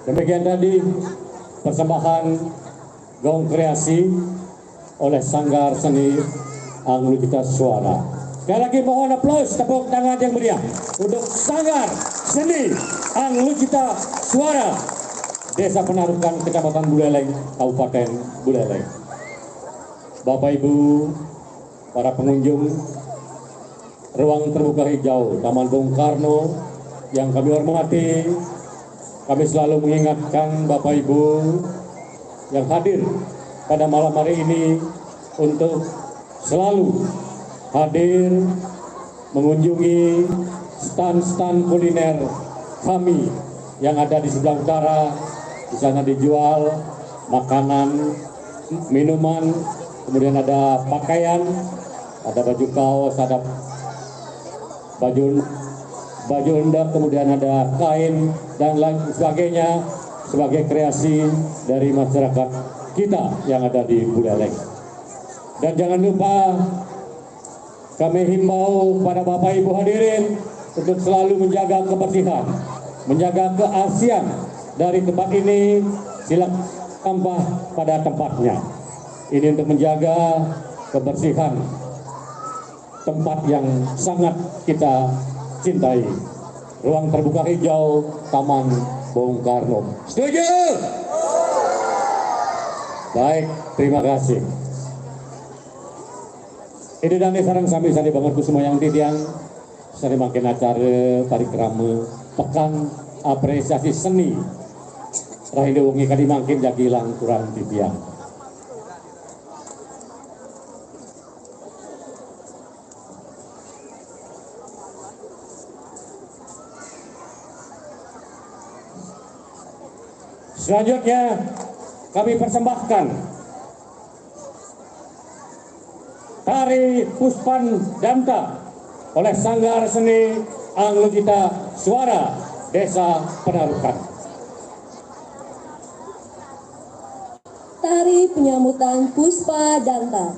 Demikian tadi persembahan gong kreasi oleh Sanggar Seni Anglukita Suara. Sekali lagi mohon aplaus, tepuk tangan yang meriah untuk Sanggar Seni Anglukita Suara Desa Penarukan, Kecamatan Buleleng, Kabupaten Buleleng. Bapak Ibu, para pengunjung ruang terbuka hijau Taman Bung Karno yang kami hormati, kami selalu mengingatkan Bapak Ibu yang hadir pada malam hari ini untuk selalu hadir mengunjungi stand-stand kuliner kami yang ada di sebelah utara. Di sana dijual makanan, minuman, kemudian ada pakaian, ada baju kaos, ada baju hendak, kemudian ada kain dan lain sebagainya sebagai kreasi dari masyarakat kita yang ada di Buleleng. Dan jangan lupa kami himbau pada Bapak Ibu hadirin untuk selalu menjaga kebersihan, menjaga keaslian dari tempat ini. Silakan tambah pada tempatnya. Ini untuk menjaga kebersihan tempat yang sangat kita cintai. Ruang terbuka hijau Taman Bung Karno. Setuju? Baik, terima kasih. Ini dan sarang sami sani bangun kusuma yang titian sani makin acara tarik rame pekan apresiasi seni Rahilu wengi kadi mangkin jagi ilang kurang titian. Selanjutnya kami persembahkan tari Puspan Danta oleh Sanggar Seni Anglukita Suara Desa Penarukan. Tari penyambutan Puspa Danta.